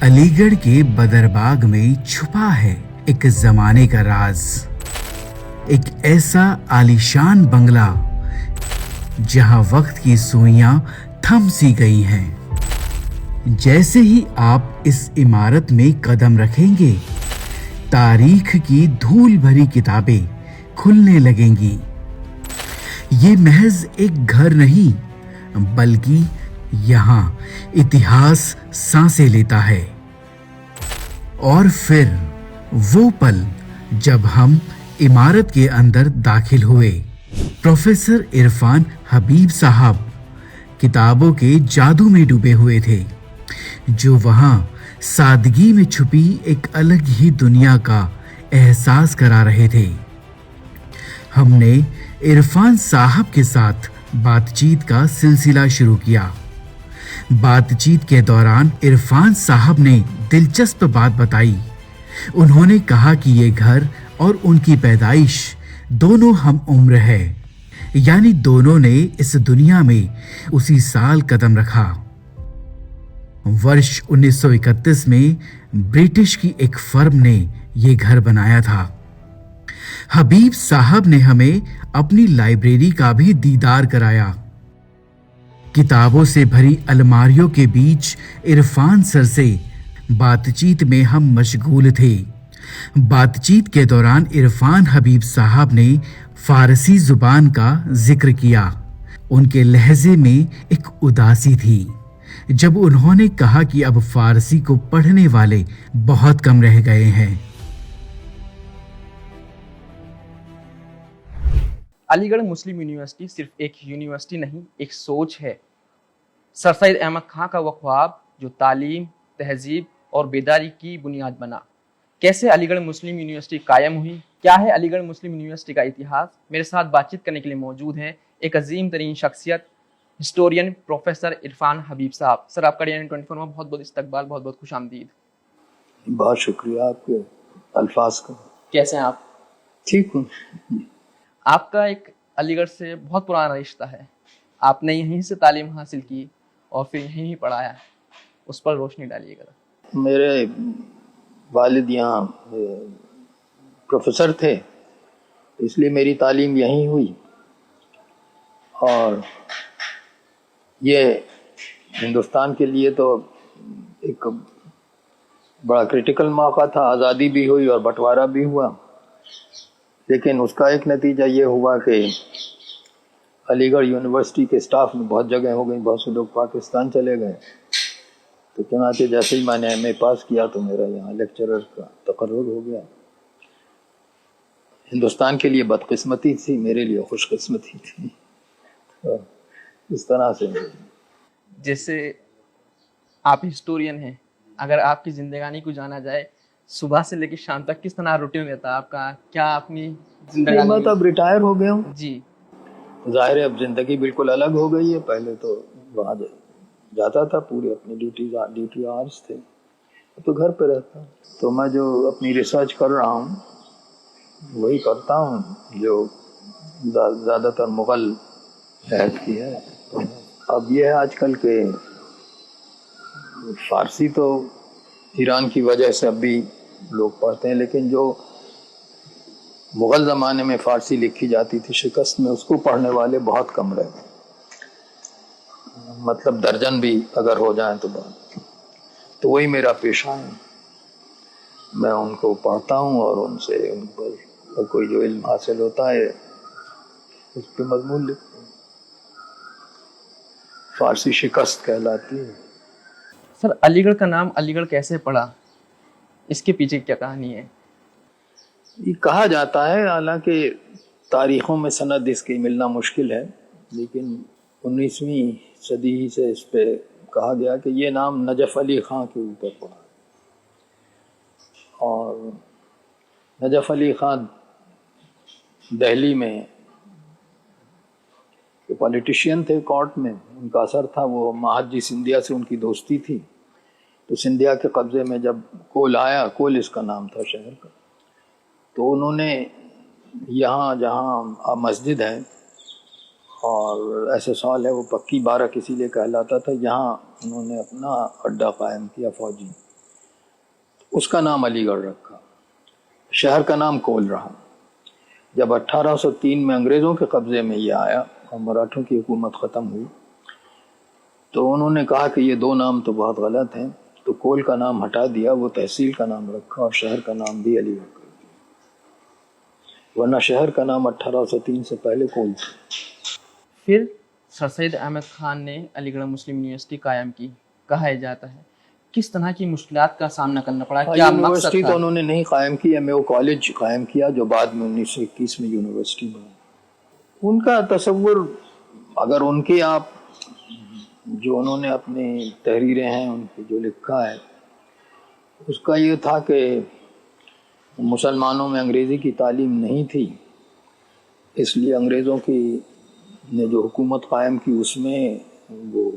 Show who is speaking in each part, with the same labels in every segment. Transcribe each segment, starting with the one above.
Speaker 1: علی گڑھ کے بدرباغ میں چھپا ہے ایک زمانے کا راز، ایک ایسا عالیشان بنگلہ جہاں وقت کی سوئیاں تھم سی گئی ہیں۔ جیسے ہی آپ اس عمارت میں قدم رکھیں گے، تاریخ کی دھول بھری کتابیں کھلنے لگیں گی۔ یہ محض ایک گھر نہیں، بلکہ یہاں اتہاس سانسیں لیتا ہے۔ اور پھر وہ پل جب ہم عمارت کے اندر داخل ہوئے، پروفیسر عرفان حبیب صاحب کتابوں کے جادو میں ڈوبے ہوئے تھے، جو وہاں سادگی میں چھپی ایک الگ ہی دنیا کا احساس کرا رہے تھے۔ ہم نے عرفان صاحب کے ساتھ بات چیت کا سلسلہ شروع کیا۔ بات چیت کے دوران عرفان صاحب نے دلچسپ بات بتائی۔ انہوں نے کہا کہ یہ گھر اور ان کی پیدائش دونوں ہم عمر ہے، یعنی دونوں نے اس دنیا میں اسی سال قدم رکھا۔ ورش 1931 میں برٹش کی ایک فرم نے یہ گھر بنایا تھا۔ حبیب صاحب نے ہمیں اپنی لائبریری کا بھی دیدار کرایا۔ کتابوں سے بھری الماریوں کے بیچ عرفان سر سے بات چیت میں ہم مشغول تھے۔ بات چیت کے دوران عرفان حبیب صاحب نے فارسی زبان کا ذکر کیا۔ ان کے لہجے میں ایک اداسی تھی جب انہوں نے کہا کہ اب فارسی کو پڑھنے والے بہت کم رہ گئے ہیں۔
Speaker 2: علی گڑھ مسلم یونیورسٹی صرف ایک یونیورسٹی نہیں، ایک سوچ ہے۔ سر سید احمد خان کا وہ خواب جو تعلیم، تہذیب اور بیداری کی بنیاد بنا۔ کیسے علی گڑھ مسلم یونیورسٹی قائم ہوئی؟ کیا ہے علی گڑھ مسلم یونیورسٹی کا اتہاس؟ میرے ساتھ بات چیت کرنے کے لیے موجود ہیں ایک عظیم ترین شخصیت، ہسٹورین پروفیسر عرفان حبیب صاحب۔ سر، آپ کا DNN 24 میں بہت بہت استقبال، بہت بہت خوش آمدید۔
Speaker 3: بہت شکریہ آپ کے الفاظ کا۔
Speaker 2: کیسے ہیں آپ؟
Speaker 3: ٹھیک ہوں۔
Speaker 2: آپ کا ایک علی گڑھ سے بہت پرانا رشتہ ہے۔ آپ نے یہیں سے تعلیم حاصل کی اور پھر یہیں ہی پڑھایا، اس پر روشنی ڈالیے گا۔
Speaker 3: میرے والد یہاں پروفیسر تھے، اس لیے میری تعلیم یہیں ہوئی، اور یہ ہندوستان کے لیے تو ایک بڑا کریٹیکل موقع تھا۔ آزادی بھی ہوئی اور بٹوارا بھی ہوا، لیکن اس کا ایک نتیجہ یہ ہوا کہ علی گڑھ یونیورسٹی کے سٹاف میں بہت جگہ ہو گئی، بہت سے لوگ پاکستان چلے گئے۔ تو چنانچہ جیسے ہی میں نے ایم اے پاس کیا تو میرا یہاں لیکچرر کا تقرر ہو گیا۔ ہندوستان کے لیے بدقسمتی تھی، میرے لیے خوش قسمتی تھی۔ تو اس طرح سے
Speaker 2: جیسے آپ ہسٹورین ہیں، اگر آپ کی زندگانی کو جانا جائے، صبح سے لے کے شام تک کس طرح روٹین رہتا ہے آپ کا؟ کیا اپنی زندگانی؟
Speaker 3: میں تو اب ریٹائر ہو گیا ہوں
Speaker 2: جی،
Speaker 3: ظاہر ہے اب زندگی بالکل الگ ہو گئی ہے۔ پہلے تو وہاں جاتا تھا، پورے اپنے ڈیوٹی آورس تھے، تو گھر پہ رہتا ہوں۔ تو میں جو اپنی ریسرچ کر رہا ہوں وہی کرتا ہوں جو زیادہ تر مغل عہد کی ہے۔ اب یہ ہے آج کل کہ فارسی تو ایران کی وجہ سے اب بھی لوگ پڑھتے ہیں، لیکن جو مغل زمانے میں فارسی لکھی جاتی تھی شکست میں، اس کو پڑھنے والے بہت کم رہے، مطلب درجن بھی اگر ہو جائیں تو بات۔ تو وہی میرا پیشہ ہے، میں ان کو پڑھتا ہوں اور ان سے ان پر کوئی جو علم حاصل ہوتا ہے اس پہ مضمون لکھتا ہوں۔ فارسی شکست کہلاتی ہے۔
Speaker 2: سر، علی گڑھ کا نام علی گڑھ کیسے پڑا؟ اس کے پیچھے کیا کہانی ہے؟
Speaker 3: یہ کہا جاتا ہے، حالانکہ تاریخوں میں سند اس کی ملنا مشکل ہے، لیکن 19ویں صدی ہی سے اس پہ کہا گیا کہ یہ نام نجف علی خان کے اوپر پڑا، اور نجف علی خان دہلی میں پولیٹیشین تھے، کورٹ میں ان کا اثر تھا، وہ مہاجی سندھیا سے ان کی دوستی تھی۔ تو سندھیا کے قبضے میں جب کول آیا، کول اس کا نام تھا شہر کا، تو انہوں نے یہاں جہاں مسجد ہے اور ایسے سال ہے وہ پکی بارک اسی لیے کہلاتا تھا، یہاں انہوں نے اپنا اڈا قائم کیا فوجی، اس کا نام علی گڑھ رکھا، شہر کا نام کول رہا۔ جب 1803 میں انگریزوں کے قبضے میں یہ آیا اور مراٹھوں کی حکومت ختم ہوئی تو انہوں نے کہا کہ یہ دو نام تو بہت غلط ہیں، تو کول کا نام ہٹا دیا، وہ تحصیل کا نام رکھا اور شہر کا نام بھی علی گڑھ کر دیا، ورنہ شہر کا نام 1803 سے پہلے کول تھا۔
Speaker 2: پھر سر سید احمد خان نے علی گڑھ مسلم یونیورسٹی قائم کی، کہا جاتا ہے کس طرح کی مشکلات کا سامنا کرنا پڑا، کیا مقصد
Speaker 3: یونیورسٹی
Speaker 2: تھا؟
Speaker 3: تو انہوں نے نہیں قائم کی، ایم اے او کالج قائم کیا جو بعد میں 1921 میں یونیورسٹی بنا۔ ان کا تصور، اگر ان کے آپ جو انہوں نے اپنی تحریریں ہیں ان کی جو لکھا ہے، اس کا یہ تھا کہ مسلمانوں میں انگریزی کی تعلیم نہیں تھی، اس لیے انگریزوں کی نے جو حکومت قائم کی اس میں وہ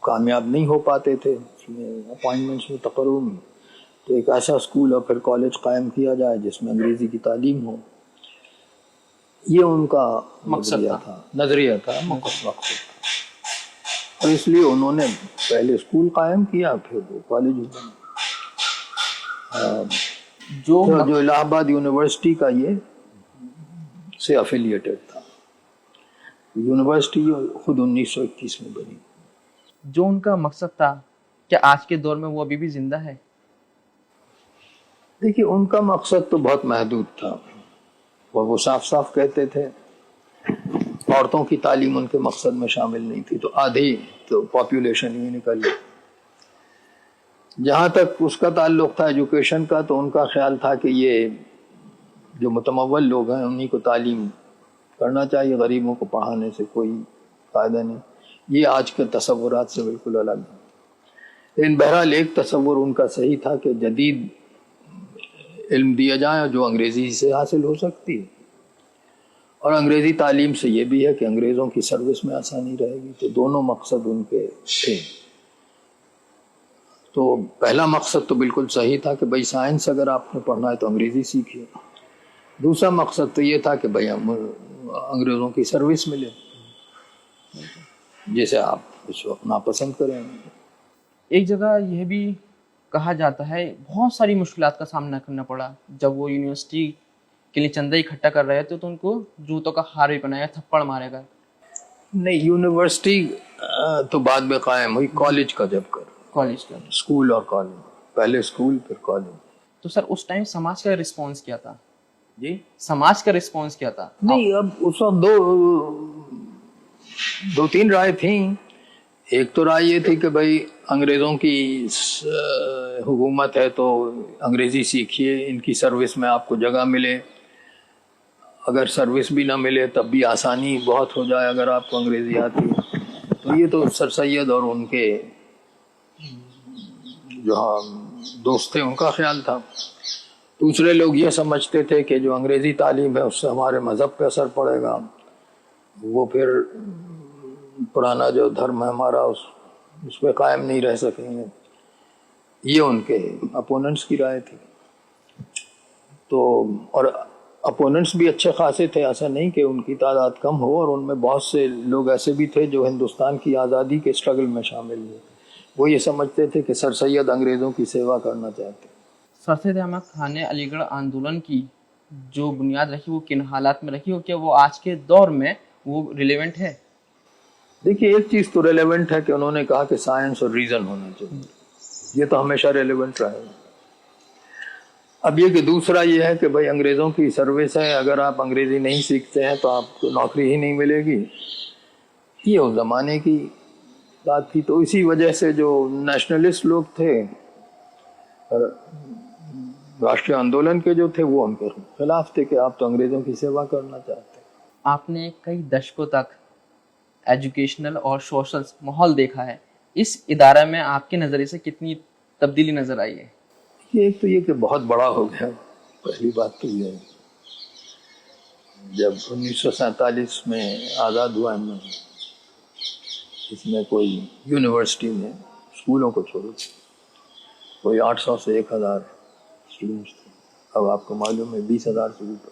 Speaker 3: کامیاب نہیں ہو پاتے تھے، اس میں اپائنٹمنٹس میں تقرر میں، تو ایک ایسا اسکول اور پھر کالج قائم کیا جائے جس میں انگریزی کی تعلیم ہو، یہ ان کا
Speaker 2: مقصد
Speaker 3: نظریہ تھا، مقصد تھا، اور اس لیے انہوں نے پہلے اسکول قائم کیا پھر وہ کالج بنا،
Speaker 2: جو
Speaker 3: جو الہ آباد یونیورسٹی کا یہ سے افیلیٹڈ تھا۔ یونیورسٹی خود 1921 میں بنی۔
Speaker 2: جو ان کا مقصد تھا، کیا آج کے دور میں وہ ابھی بھی زندہ ہے؟
Speaker 3: دیکھیے ان کا مقصد تو بہت محدود تھا، اور وہ صاف صاف کہتے تھے عورتوں کی تعلیم ان کے مقصد میں شامل نہیں تھی، تو آدھی تو پاپولیشن ہی نکل گئی۔ جہاں تک اس کا تعلق تھا ایجوکیشن کا، تو ان کا خیال تھا کہ یہ جو متمول لوگ ہیں انہی کو تعلیم کرنا چاہیے، غریبوں کو پڑھانے سے کوئی فائدہ نہیں۔ یہ آج کے تصورات سے بالکل الگ ہے، لیکن بہرحال ایک تصور ان کا صحیح تھا کہ جدید علم دیا جائے جو انگریزی سے حاصل ہو سکتی ہے، اور انگریزی تعلیم سے یہ بھی ہے کہ انگریزوں کی سروس میں آسانی رہے گی، تو دونوں مقصد ان کے تھے۔ تو پہلا مقصد تو بالکل صحیح تھا کہ بھائی سائنس اگر آپ نے پڑھنا ہے تو انگریزی سیکھیے، دوسرا مقصد تو یہ تھا کہ بھائی انگریزوں کی سروس ملے جسے آپ اس وقت ناپسند کریں۔
Speaker 2: ایک جگہ یہ بھی کہا جاتا ہے بہت ساری مشکلات کا سامنا کرنا پڑا جب وہ یونیورسٹی کے لیے چندہ اکٹھا کر رہے تھے، تو ان کو جوتوں کا ہار بھی بنایا، تھپڑ مارے گئے۔
Speaker 3: نہیں، یونیورسٹی تو بعد میں قائم ہوئی، کالج کا جب کر
Speaker 2: کالج کا
Speaker 3: اسکول اور کالج، پہلے اسکول پھر کالج۔
Speaker 2: تو سر اس ٹائم سماج کا رسپانس کیا تھا؟
Speaker 3: جی
Speaker 2: سماج کا رسپانس کیا تھا؟
Speaker 3: نہیں، اب اس وقت دو تین رائے تھیں۔ ایک تو رائے یہ تھی کہ بھائی انگریزوں کی حکومت ہے تو انگریزی سیکھیے، ان کی سروس میں آپ کو جگہ ملے، اگر سروس بھی نہ ملے تب بھی آسانی بہت ہو جائے اگر آپ کو انگریزی آتی ہے۔ تو یہ تو سر سید اور ان کے جو دوست تھے ان کا خیال تھا۔ دوسرے لوگ یہ سمجھتے تھے کہ جو انگریزی تعلیم ہے اس سے ہمارے مذہب پہ اثر پڑے گا، وہ پھر پرانا جو دھرم ہے ہمارا اس پہ قائم نہیں رہ سکیں گے۔ یہ ان کے اپوننٹس کی رائے تھی۔ تو اور اپوننٹس بھی اچھے خاصے تھے، ایسا نہیں کہ ان کی تعداد کم ہو، اور ان میں بہت سے لوگ ایسے بھی تھے جو ہندوستان کی آزادی کے اسٹرگل میں شامل ہوئے۔ وہ یہ سمجھتے تھے کہ سر سید انگریزوں کی سیوا کرنا چاہتے۔
Speaker 2: سر سید احمد خان نے علی گڑھ آندولن کی جو بنیاد رکھی وہ کن حالات میں رکھی، اور کیا وہ آج کے دور میں وہ ریلیونٹ ہے؟
Speaker 3: دیکھیے ایک چیز تو ریلیونٹ ہے کہ انہوں نے کہا کہ سائنس اور ریزن ہونا چاہیے، یہ تو ہمیشہ ریلیونٹ رہے گا۔ اب یہ کہ دوسرا یہ ہے کہ بھائی انگریزوں کی سروس ہے، اگر آپ انگریزی نہیں سیکھتے ہیں تو آپ کو نوکری ہی نہیں ملے گی، یہ اس زمانے کی بات تھی۔ تو اسی وجہ سے جو نیشنلسٹ لوگ تھے، راشٹریہ آندولن کے جو تھے، وہ ان کے خلاف تھے کہ آپ تو انگریزوں کی سیوا کرنا چاہتے ہیں۔
Speaker 2: آپ نے کئی دشکوں تک ایجوکیشنل اور سوشل ماحول دیکھا ہے، اس ادارے میں آپ کے نظریے سے کتنی تبدیلی نظر آئی ہے؟
Speaker 3: ایک تو یہ کہ بہت بڑا ہو گیا، پہلی بات تو یہ ہے۔ جب 1947 میں آزاد ہوا ہے، اس میں کوئی یونیورسٹی میں اسکولوں کو چھوڑو کوئی 800 سے 1000 اسٹوڈنٹس تھے، اب آپ کو معلوم ہے 20,000 سے اوپر۔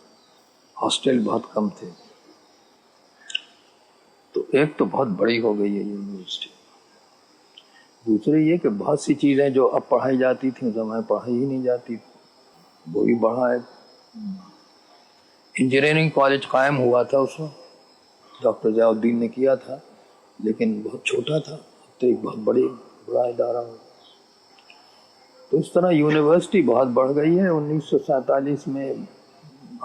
Speaker 3: ہاسٹل بہت کم تھے، تو ایک تو بہت بڑی ہو گئی ہے یونیورسٹی۔ دوسرے یہ کہ بہت سی چیزیں جو اب پڑھائی جاتی تھیں اس زمانے پڑھائی ہی نہیں جاتی تھی، وہی بڑھا ہے. انجینئرنگ کالج قائم ہوا تھا اس وقت، ڈاکٹر ضیاء الدین نے کیا تھا، لیکن بہت چھوٹا تھا، تو ایک بہت بڑا ادارہ ہو. تو اس طرح یونیورسٹی بہت بڑھ گئی ہے. 1947 میں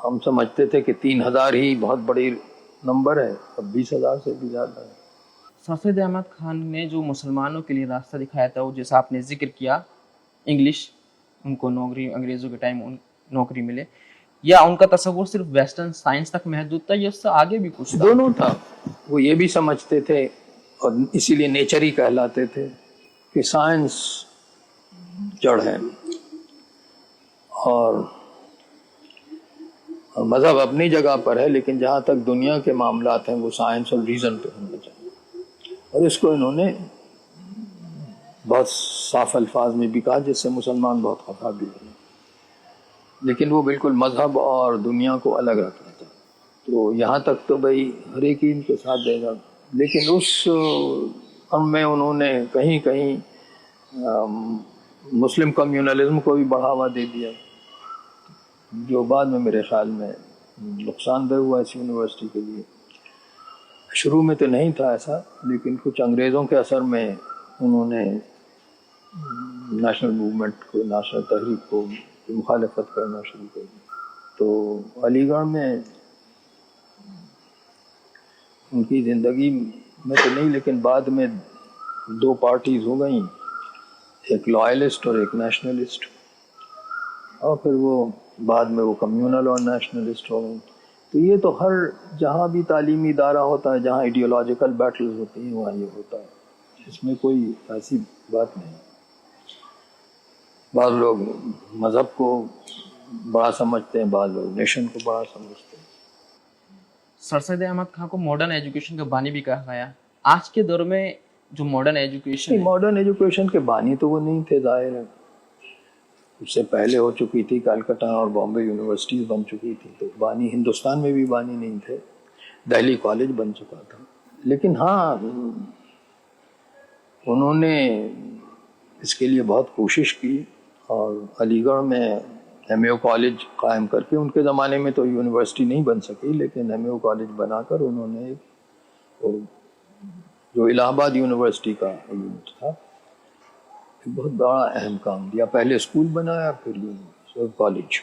Speaker 3: ہم سمجھتے تھے کہ 3000 ہی بہت بڑی نمبر ہے، اب 20,000 سے بھی زیادہ ہے.
Speaker 2: سر سید احمد خان نے جو مسلمانوں کے لیے راستہ دکھایا تھا، وہ جیسا آپ نے ذکر کیا، انگلش، ان کو نوکری، انگریزوں کے ٹائم نوکری ملے، یا ان کا تصور صرف ویسٹرن سائنس تک محدود تھا یا اس سے آگے بھی کچھ تھا؟
Speaker 3: دونوں تھا. وہ یہ بھی سمجھتے تھے، اور اسی لیے نیچر ہی کہلاتے تھے، کہ سائنس جڑ ہے اور مذہب اپنی جگہ پر ہے، لیکن جہاں تک دنیا کے معاملات ہیں وہ سائنس اور ریزن پہ ہونا چاہیے. اور اس کو انہوں نے بہت صاف الفاظ میں بھی کہا، جس سے مسلمان بہت خفا بھی ہوئے. لیکن وہ بالکل مذہب اور دنیا کو الگ رکھنا چاہتے. تو یہاں تک تو بھائی ہر ایک ان کے ساتھ دے گا، لیکن اس میں انہوں نے کہیں کہیں مسلم کمیونلزم کو بھی بڑھاوا دے دیا، جو بعد میں میرے خیال میں نقصان دہ ہوا اس یونیورسٹی کے لیے. شروع میں تو نہیں تھا ایسا، لیکن کچھ انگریزوں کے اثر میں انہوں نے نیشنل موومنٹ کو، نیشنل تحریک کو مخالفت کرنا شروع کر دی. تو علی گڑھ میں ان کی زندگی میں تو نہیں، لیکن بعد میں 2 پارٹیز ہو گئیں، ایک لائلسٹ اور ایک نیشنلسٹ، اور پھر وہ بعد میں وہ کمیونل اور نیشنلسٹ ہو گئیں. تو یہ تو ہر جہاں بھی تعلیمی ادارہ ہوتا ہے، جہاں ایڈیولوجیکل بیٹلز ہوتی ہیں، وہاں یہ ہوتا ہے. اس میں کوئی ایسی بات نہیں. بعض لوگ مذہب کو بڑا سمجھتے ہیں، بعض لوگ نیشن کو بڑا سمجھتے ہیں.
Speaker 2: سر سید احمد خان کو ماڈرن ایجوکیشن کا بانی بھی کہا گیا. آج کے دور میں جو ماڈرن ایجوکیشن،
Speaker 3: ماڈرن ایجوکیشن کے بانی تو وہ نہیں تھے، ظاہر ہے. اس سے پہلے ہو چکی تھی، کلکتہ اور بامبے یونیورسٹیز بن چکی تھی، تو بانی ہندوستان میں بھی بانی نہیں تھے. دہلی کالج بن چکا تھا. لیکن ہاں، انہوں نے اس کے لیے بہت کوشش کی، اور علی گڑھ میں ایم اے او کالج قائم کر کے، ان کے زمانے میں تو یونیورسٹی نہیں بن سکی، لیکن ایم اے او کالج بنا کر انہوں نے جو الہ آباد یونیورسٹی کا یونٹ تھا، بہت بڑا اہم کام دیا. پہلے اسکول بنایا، پھر کالج.